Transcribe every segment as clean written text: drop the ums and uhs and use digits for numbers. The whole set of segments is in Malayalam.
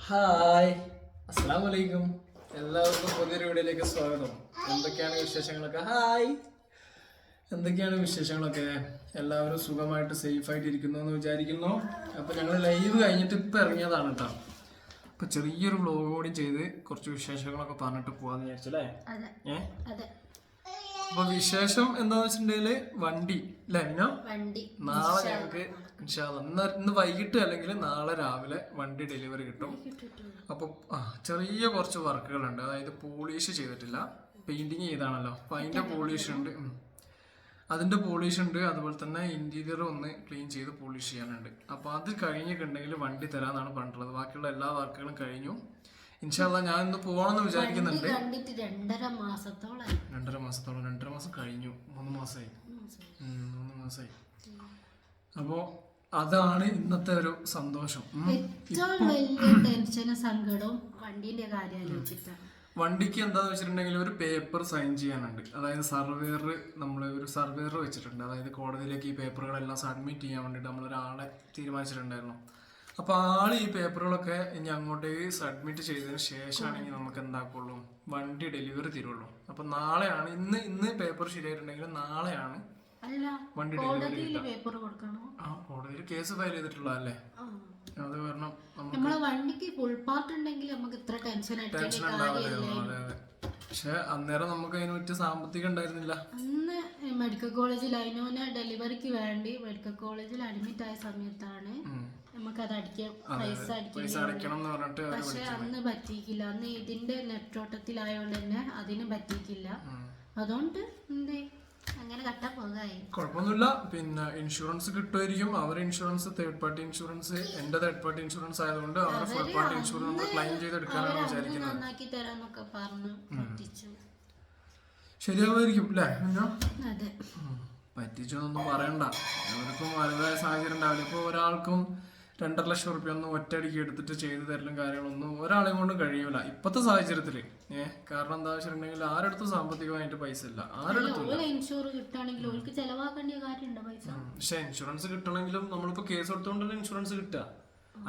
ഹായ്, അസ്സലാമു അലൈക്കും. എല്ലാവർക്കും പുതിയൊരു വീഡിയോയിലേക്ക് സ്വാഗതം. എന്തൊക്കെയാണ് വിശേഷങ്ങളൊക്കെ? എന്തൊക്കെയാണ് വിശേഷങ്ങളൊക്കെ? എല്ലാവരും സുഖമായിട്ട് സേഫായിട്ട് ഇരിക്കുന്നു എന്ന് വിചാരിക്കുന്നു. അപ്പോൾ ഞങ്ങൾ ലൈവ് കഴിഞ്ഞിട്ട് ഇപ്പം ഇറങ്ങിയതാണ് കേട്ടോ. അപ്പോൾ ചെറിയൊരു വ്ലോഗ് കൂടി ചെയ്ത് കുറച്ച് വിശേഷങ്ങളൊക്കെ പറഞ്ഞിട്ട് പോകാമെന്ന് വിചാരിച്ചല്ലേ? അപ്പോൾ വിശേഷം എന്താണെന്ന് വെച്ചിട്ടുണ്ടെങ്കിൽ വണ്ടി അല്ലേ നാളെ ഞങ്ങൾക്ക് ഇന്ന് വൈകിട്ട് അല്ലെങ്കിൽ നാളെ രാവിലെ വണ്ടി ഡെലിവറി കിട്ടും. അപ്പോൾ ചെറിയ കുറച്ച് വർക്കുകളുണ്ട്. അതായത് പോളിഷ് ചെയ്തിട്ടില്ല, പെയിന്റിങ് ചെയ്താണല്ലോ, അപ്പം അതിൻ്റെ പോളിഷ് ഉണ്ട്. അതുപോലെ തന്നെ ഇന്റീരിയർ ഒന്ന് ക്ലീൻ ചെയ്ത് പോളിഷ് ചെയ്യാനുണ്ട്. അപ്പോൾ അത് കഴിഞ്ഞിട്ടുണ്ടെങ്കിൽ വണ്ടി തരാമെന്നാണ് പറഞ്ഞിട്ടുള്ളത്. ബാക്കിയുള്ള എല്ലാ വർക്കുകളും കഴിഞ്ഞു. ഇൻഷാ അല്ലാഹ് ഞാൻ ഇന്ന് പോകണമെന്ന് വിചാരിക്കുന്നുണ്ട്. 2.5 മാസത്തോളം 2.5 മാസം കഴിഞ്ഞു. 3 മാസമായി. അപ്പോൾ അതാണ് ഇന്നത്തെ ഒരു സന്തോഷം. വണ്ടിക്ക് എന്താന്ന് വെച്ചിട്ടുണ്ടെങ്കിൽ ഒരു പേപ്പർ സൈൻ ചെയ്യാനുണ്ട്. അതായത് സർവേയർ വെച്ചിട്ടുണ്ട്. അതായത് കോടതിയിലേക്ക് ഈ പേപ്പറുകളെല്ലാം സബ്മിറ്റ് ചെയ്യാൻ വേണ്ടിയിട്ട് നമ്മളൊരാളെ തീരുമാനിച്ചിട്ടുണ്ടായിരുന്നു. അപ്പോൾ ആൾ ഈ പേപ്പറുകളൊക്കെ ഇനി അങ്ങോട്ടേക്ക് സബ്മിറ്റ് ചെയ്തതിന് ശേഷമാണെങ്കിൽ നമുക്ക് എന്താക്കുള്ളൂ, വണ്ടി ഡെലിവറി തരുള്ളൂ. അപ്പോൾ നാളെയാണ് ഇന്ന് പേപ്പർ ശരിയായിട്ടുണ്ടെങ്കിൽ നാളെയാണ് വണ്ടി ഡെലിവറി കിട്ടുക. കോടതിയിൽ കേസ് ഫയൽ ചെയ്തിട്ടുള്ളതല്ലേ, അത് കാരണം വണ്ടിക്ക് ഫുൾ പാർട്ട് ഉണ്ടെങ്കിൽ നമുക്ക് ഇത്ര ടെൻഷൻ ഉണ്ടാവില്ല. പക്ഷെ അന്നേരം നമുക്ക് അതിന് പറ്റിയ സാമ്പത്തികം ഉണ്ടായിരുന്നില്ല. അന്ന് മെഡിക്കൽ കോളേജിൽ അതിനോനെ ഡെലിവറിക്ക് വേണ്ടി മെഡിക്കൽ കോളേജിൽ അഡ്മിറ്റ് ആയ സമയത്താണ് നമുക്കത് പൈസ അടിക്കണം എന്ന് പറഞ്ഞിട്ട്. പക്ഷെ അന്ന് പറ്റിയില്ല. അന്ന് ഇതിന്റെ നെറ്റോട്ടത്തിലായോണ്ട് തന്നെ അതിന് പറ്റിയില്ല. അതുകൊണ്ട് അങ്ങനെ കട്ടാ പോകായി. കുഴപ്പമൊന്നുമില്ല. പിന്നെ ഇൻഷുറൻസ് കിട്ടുമായിരിക്കും. അവർ ഇൻഷുറൻസ് തേർഡ് പാർട്ടി ഇൻഷുറൻസ്, എന്റെ തേർഡ് പാർട്ടി ഇൻഷുറൻസ് ആയതുകൊണ്ട് അവർ ഫുൾ പാർട്ടി ഇൻഷുറൻസ് നമ്മൾ ക്ലെയിം ചെയ്തെടുക്കാനാണ് വിചാരിക്കുന്നത്. ശരിയാവുമായിരിക്കും അല്ലേ? പറ്റിച്ചൊന്നും പറയണ്ട. അവർക്കും വലുതായ സാഹചര്യം ഉണ്ടാവില്ല. ഇപ്പോൾ ഒരാൾക്കും 2.5 ലക്ഷം റുപ്യ ഒന്നും ഒറ്റയടിക്ക് എടുത്തിട്ട് ചെയ്തു തരലും കാര്യങ്ങളൊന്നും ഒരാളെയും കൊണ്ട് കഴിയൂല ഇപ്പത്തെ സാഹചര്യത്തില്. കാരണം എന്താ വെച്ചിട്ടുണ്ടെങ്കിൽ ആരടുത്തും സാമ്പത്തികമായിട്ട് പൈസ ഇല്ല, ആരടുത്തും. പക്ഷെ ഇൻഷുറൻസ് കിട്ടണമെങ്കിലും നമ്മളിപ്പോ കേസ് കൊടുത്തോണ്ടല്ലേ ഇൻഷുറൻസ് കിട്ടുക.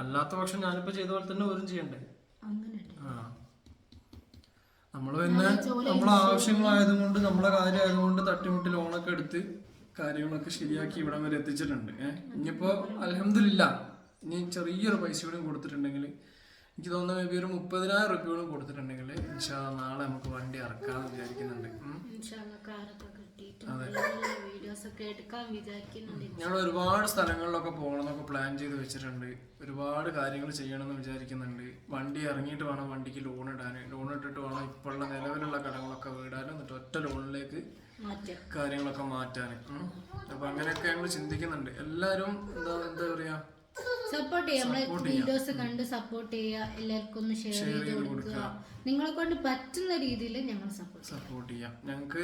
അല്ലാത്ത പക്ഷം ഞാനിപ്പോ ചെയ്ത പോലെ തന്നെ ഓരും ചെയ്യണ്ടേ? നമ്മള് പിന്നെ നമ്മളെ ആവശ്യങ്ങളായതുകൊണ്ട് നമ്മളെ കാര്യമായതുകൊണ്ട് തട്ടിമുട്ടി ലോണൊക്കെ എടുത്ത് കാര്യങ്ങളൊക്കെ ശരിയാക്കി ഇവിടം വരെ എത്തിച്ചിട്ടുണ്ട്. ഇനിയിപ്പോ അൽഹംദുലില്ലാ ഇനി ചെറിയൊരു പൈസ കൂടി കൊടുത്തിട്ടുണ്ടെങ്കിൽ, എനിക്ക് തോന്നുന്നു മേ ബി ഒരു 30,000 റുപ്യ കൂടി കൊടുത്തിട്ടുണ്ടെങ്കിൽ ഇൻഷാ അല്ലാഹ് നാളെ നമുക്ക് വണ്ടി ഇറക്കാന്ന് വിചാരിക്കുന്നുണ്ട്. ഞങ്ങൾ ഒരുപാട് സ്ഥലങ്ങളിലൊക്കെ പോകണമെന്നൊക്കെ പ്ലാൻ ചെയ്ത് വെച്ചിട്ടുണ്ട്. ഒരുപാട് കാര്യങ്ങൾ ചെയ്യണമെന്ന് വിചാരിക്കുന്നുണ്ട്. വണ്ടി ഇറങ്ങിയിട്ട് വേണം വണ്ടിക്ക് ലോൺ ഇട്ടിട്ട് വേണം ഇപ്പോഴുള്ള നിലവിലുള്ള കടങ്ങളൊക്കെ വീടാനും, എന്നിട്ട് ഒറ്റ ലോണിലേക്ക് കാര്യങ്ങളൊക്കെ മാറ്റാൻ. അപ്പൊ അങ്ങനെയൊക്കെ ഞങ്ങൾ ചിന്തിക്കുന്നുണ്ട്. എല്ലാരും എന്താ പറയാ, സപ്പോർട്ട് ചെയ്യാം. വീഡിയോസ് കണ്ട് സപ്പോർട്ട് ചെയ്യുക. എല്ലാവർക്കും ഒന്ന് ഷെയർ ചെയ്ത് കൊടുക്കുക. നിങ്ങളെ കൊണ്ട് പറ്റുന്ന രീതിയിൽ ഞങ്ങൾ സപ്പോർട്ട് ചെയ്യാം. ഞങ്ങൾക്ക്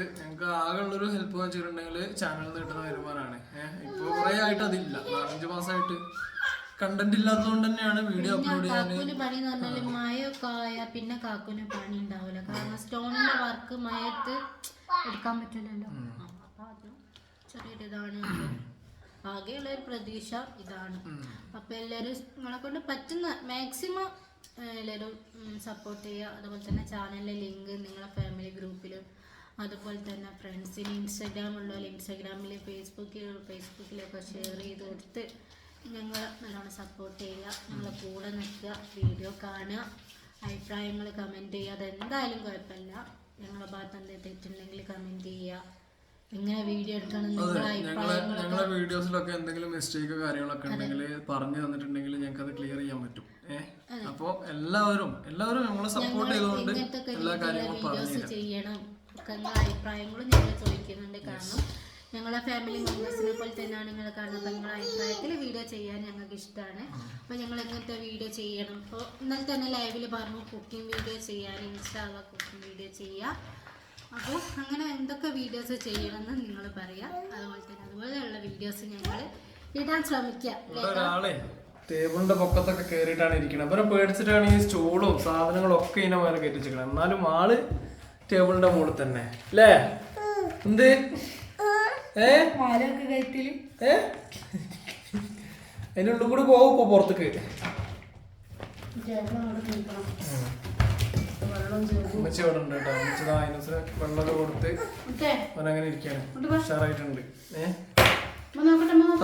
ആകെയുള്ളൊരു ഹെൽപ്പ് വെച്ചിട്ടുണ്ടെങ്കിൽ ചാനലിൽ നിന്ന് കിട്ടുന്ന വരുമാനമാണ്. ഇപ്പൊ കുറെ ആയിട്ട് അതില്ല. 4-5 മാസമായിട്ട് കണ്ടന്റ് ഇല്ലാത്തതുകൊണ്ട് തന്നെയാണ് വീഡിയോ അപ്ലോഡ് ചെയ്യാൻ. കാക്കുന് പണി എന്ന് പറഞ്ഞാല് മഴയൊക്കെ ആയാൽ പിന്നെ കാക്കുന് പണി ഉണ്ടാവില്ല. കാരണം സ്റ്റോണിന്റെ വർക്ക് മഴയത്ത് എടുക്കാൻ പറ്റില്ലല്ലോ. അപ്പൊ അത് ചെറിയൊരു ഇതാണ്. ആകെയുള്ള ഒരു പ്രതീക്ഷ ഇതാണ്. അപ്പൊ എല്ലാവരും നിങ്ങളെ കൊണ്ട് പറ്റുന്ന മാക്സിമം എല്ലാവരും സപ്പോർട്ട് ചെയ്യുക. അതുപോലെ തന്നെ ചാനലിലെ ലിങ്ക് നിങ്ങളെ ഫാമിലി ഗ്രൂപ്പിലും, അതുപോലെ തന്നെ ഫ്രണ്ട്സിന് ഇൻസ്റ്റാഗ്രാമുള്ളവർ ഇൻസ്റ്റാഗ്രാമിൽ ഫേസ്ബുക്കിലൊക്കെ ഷെയർ ചെയ്ത് കൊടുത്ത് ഞങ്ങൾ നല്ലോണം സപ്പോർട്ട് ചെയ്യുക. ഞങ്ങളെ കൂടെ നിൽക്കുക, വീഡിയോ കാണുക, അഭിപ്രായങ്ങൾ കമൻറ്റ് ചെയ്യുക. അതെന്തായാലും കുഴപ്പമില്ല. ഞങ്ങളുടെ ഭാഗത്ത് എന്തെങ്കിലും തെറ്റുണ്ടെങ്കിൽ കമൻറ്റ് ചെയ്യുക. ഇങ്ങനെ വീഡിയോ എടുക്കണം. ഞങ്ങളെ വീഡിയോസിലൊക്കെ എന്തെങ്കിലും മിസ്റ്റേക്ക് കാര്യങ്ങളൊക്കെ ഉണ്ടെങ്കിൽ പറഞ്ഞു തന്നിട്ടുണ്ടെങ്കിൽ ഞങ്ങൾക്ക് അത് ക്ലിയർ ചെയ്യാൻ പറ്റും. അപ്പൊ എല്ലാവരും നമ്മളെ സപ്പോർട്ട് ചെയ്തുകൊണ്ട് എല്ലാ കാര്യങ്ങളും ചെയ്യണം. അഭിപ്രായങ്ങളും ഞങ്ങൾ ചോദിക്കുന്നുണ്ട്. കാരണം ഞങ്ങളെ ഫാമിലി മെമ്പേഴ്സിനെ പോലെ തന്നെയാണ് നിങ്ങൾ കാണുന്നത്. നിങ്ങളുടെ അഭിപ്രായത്തിൽ വീഡിയോ ചെയ്യാൻ ഞങ്ങൾക്ക് ഇഷ്ടമാണ്. അപ്പോൾ ഞങ്ങൾ എങ്ങനത്തെ വീഡിയോ ചെയ്യണം. അപ്പോൾ ഇന്നലെ തന്നെ ലൈവിൽ പറഞ്ഞു കുക്കിംഗ് വീഡിയോ ചെയ്യാൻ, ഇൻസ്റ്റാഗ്രാം കുക്കിംഗ് വീഡിയോ ചെയ്യുക. അപ്പോൾ അങ്ങനെ എന്തൊക്കെ വീഡിയോസ് ചെയ്യണമെന്ന് നിങ്ങൾ പറയാം. അതുപോലെയുള്ള വീഡിയോസ് ഞങ്ങൾ ഇടാൻ ശ്രമിക്കാം. ടേബിളിന്റെ പൊക്കത്തൊക്കെ കയറിയിട്ടാണ് ഇരിക്കുന്നത്. അവരെ പേടിച്ചിട്ടാണ് ഈ സ്റ്റൂളും സാധനങ്ങളും ഒക്കെ ഇതിനെ മേലെ കയറ്റിച്ചിരിക്കണം. എന്നാലും ആള് ടേബിളിന്റെ മുകളിൽ തന്നെ അല്ലേ? എന്ത് അതിനുള്ളിൽ കൂടി പോകും. ഇപ്പൊ പുറത്തേക്ക് ഉമ്മച്ചി ഇവിടെ ഉണ്ട് കേട്ടോ. ഉമ്മച്ചി അതിനകത്ത് വെള്ളമൊക്കെ കൊടുത്ത് അവനങ്ങനെ ഇരിക്കാണ്, ഉഷാറായിട്ടുണ്ട്.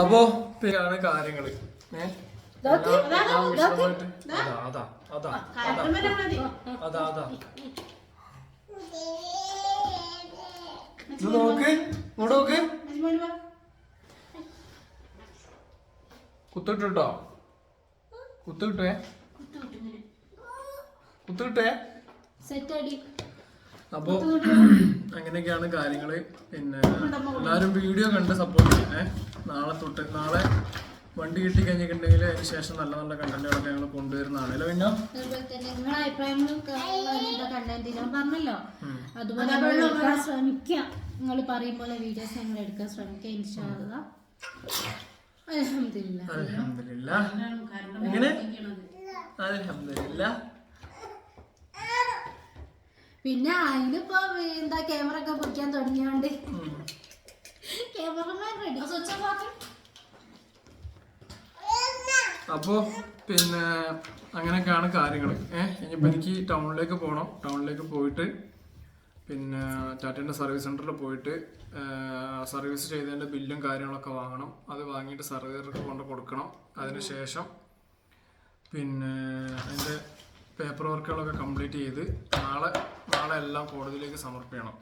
അപ്പോ പിന്നെയാണ് കാര്യങ്ങള്. നോക്ക് ഇങ്ങോട്ട് നോക്ക്. കുത്തിട്ടോ, കുത്തിട്ടേ, കുത്തിട്ടേ. അപ്പോ അങ്ങനെയൊക്കെയാണ് കാര്യങ്ങള്. പിന്നെ എല്ലാരും വീഡിയോ കണ്ട് സപ്പോർട്ട് ചെയ്യണേ. നാളെ വണ്ടി കിട്ടി കഴിഞ്ഞിട്ടുണ്ടെങ്കിൽ അതിന് ശേഷം നല്ല നല്ല കണ്ടന്റുകളൊക്കെ ഞങ്ങൾ കൊണ്ടുവരുന്നതാണ്. അല്ല പിന്നെ നിങ്ങളുടെ അഭിപ്രായങ്ങളും കണ്ടന്റിലും പറഞ്ഞല്ലോ, അതുപോലെ ശ്രമിക്കാം. നിങ്ങൾ പറയും പോലെ വീഡിയോസ് ഞങ്ങൾ എടുക്കാൻ ശ്രമിക്കാം. ഇൻഷാ അല്ലാഹ്. അൽഹംദുലില്ലാഹ്. അൽഹംദുലില്ലാഹ്. എങ്ങനെ അൽഹംദുലില്ലാഹ്. പിന്നെ അതിനിപ്പോ എന്താ ക്യാമറ ഒക്കെ പൊയ്ക്കാൻ തുടങ്ങിയോണ്ട് ക്യാമറമാൻ റെഡി. അപ്പോ പിന്നെ അങ്ങനെയൊക്കെയാണ് കാര്യങ്ങൾ. ഇനിയിപ്പോൾ എനിക്ക് ടൗണിലേക്ക് പോകണം. ടൗണിലേക്ക് പോയിട്ട് പിന്നെ ടാറ്റേൻ്റെ സർവീസ് സെൻറ്ററിൽ പോയിട്ട് സർവീസ് ചെയ്തതിൻ്റെ ബില്ലും കാര്യങ്ങളൊക്കെ വാങ്ങണം. അത് വാങ്ങിയിട്ട് സർവേർക്ക് കൊണ്ട് കൊടുക്കണം. അതിന് ശേഷം പിന്നെ അതിൻ്റെ പേപ്പർ വർക്കുകളൊക്കെ കംപ്ലീറ്റ് ചെയ്ത് നാളെ എല്ലാം കോടതിയിലേക്ക് സമർപ്പിക്കണം.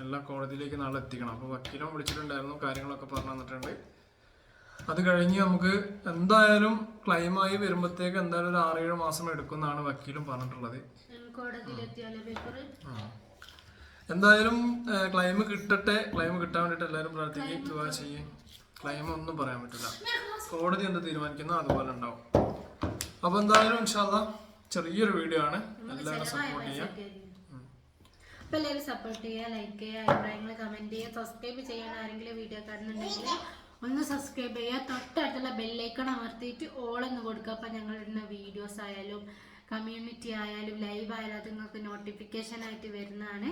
എല്ലാം കോടതിയിലേക്ക് നാളെ എത്തിക്കണം. അപ്പോൾ വക്കീലും വിളിച്ചിട്ടുണ്ടായിരുന്നു, കാര്യങ്ങളൊക്കെ പറഞ്ഞു തന്നിട്ടുണ്ട്. അത് കഴിഞ്ഞ് നമുക്ക് എന്തായാലും ക്ലൈമായി വരുമ്പോഴത്തേക്ക് എന്തായാലും ഒരു 6-7 മാസം എടുക്കുമെന്നാണ് വക്കീലും പറഞ്ഞിട്ടുള്ളത്. എന്തായാലും ക്ലൈം കിട്ടട്ടെ. ക്ലൈം കിട്ടാൻ വേണ്ടിയിട്ട് എല്ലാവരും പ്രാർത്ഥിക്കുകയും ദുആ ചെയ്യും. ക്ലൈം ഒന്നും പറയാൻ പറ്റില്ല, കോടതി എന്ത് തീരുമാനിക്കുന്നോ അതുപോലെ ഉണ്ടാവും. അപ്പോൾ എന്തായാലും ഇൻഷാ അല്ലാഹ് ചെറിയൊരു വീഡിയോ ആണ്. എല്ലാവരും സപ്പോർട്ട് ചെയ്യാം. അപ്പോൾ എല്ലാവരും സപ്പോർട്ട് ചെയ്യുക, ലൈക്ക് ചെയ്യുക, അഭിപ്രായങ്ങൾ കമൻറ്റ് ചെയ്യുക. സബ്സ്ക്രൈബ് ചെയ്യാൻ ആരെങ്കിലും വീഡിയോ കാണുന്നുണ്ടെങ്കിൽ ഒന്ന് സബ്സ്ക്രൈബ് ചെയ്യുക. തൊട്ടടുത്തുള്ള ബെല്ലൈക്കൺ അമർത്തിയിട്ട് ഓളൊന്ന് കൊടുക്കുക. അപ്പോൾ ഞങ്ങളിടുന്ന വീഡിയോസ് ആയാലും കമ്മ്യൂണിറ്റി ആയാലും ലൈവ് ആയാലും അത് നിങ്ങൾക്ക് നോട്ടിഫിക്കേഷൻ ആയിട്ട് വരുന്നതാണ്.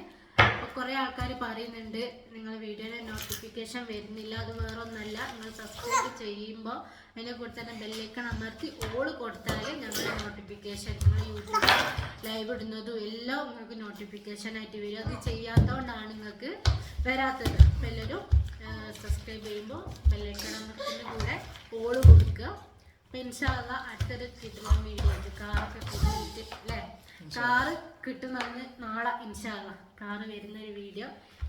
അപ്പോൾ കുറേ ആൾക്കാർ പറയുന്നുണ്ട് നിങ്ങൾ വീഡിയോയുടെ നോട്ടിഫിക്കേഷൻ വരുന്നില്ല. അത് വേറെ ഒന്നല്ല, നിങ്ങൾ സബ്സ്ക്രൈബ് ചെയ്യുമ്പോൾ അതിനെ കൂടെ തന്നെ ബെല്ലൈക്കൺ അമർത്തി ഓൾ കൊടുത്താൽ ഞങ്ങളുടെ നോട്ടിഫിക്കേഷൻ, നിങ്ങൾ യൂട്യൂബിൽ ലൈവ് ഇടുന്നതും എല്ലാം നിങ്ങൾക്ക് നോട്ടിഫിക്കേഷൻ ആയിട്ട് വരും. അത് ചെയ്യാത്തതുകൊണ്ടാണ് നിങ്ങൾക്ക് വരാത്തത്. അപ്പോൾ എല്ലാവരും സബ്സ്ക്രൈബ് ചെയ്യുമ്പോൾ ബെല്ലൈക്കൺ അമർത്തിൻ്റെ കൂടെ ഓൾ കൊടുക്കുക. അപ്പോൾ ഇൻഷാ അല്ലാഹ് അടുത്തൊരു കിട്ടുന്ന വീഡിയോ ഉണ്ട്. കാറൊക്കെ കിട്ടിയിട്ട് അല്ലേ, കാറ് കിട്ടുന്നതെന്ന് നാളെ ഇൻഷാ അല്ലാഹ് കാറ് വരുന്നൊരു വീഡിയോ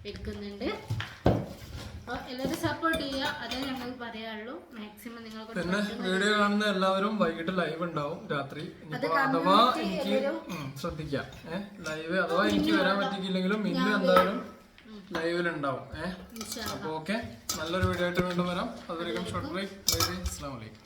എടുക്കുന്നുണ്ട്. അപ്പോൾ എല്ലാവരും സപ്പോർട്ട് ചെയ്യുക, അതേ ഞങ്ങൾ പറയാനുള്ളൂ. മാക്സിമം നിങ്ങൾക്ക് പിന്നെ വീഡിയോ കാണുന്ന എല്ലാവരും വൈകിട്ട് ലൈവ് ഉണ്ടാവും രാത്രി. അഥവാ എനിക്ക് ശ്രദ്ധിക്കാം ലൈവ്, അഥവാ എനിക്ക് വരാൻ പറ്റിയില്ലെങ്കിലും ഇന്ന് എന്തായാലും ലൈവിലുണ്ടാവും. അപ്പോൾ ഓക്കെ, നല്ലൊരു വീഡിയോ ആയിട്ട് വീണ്ടും വരാം. അതുവരെയും ഷോർട്ട് ബ്രേക്ക്. അസ്സലാമു അലൈക്കും.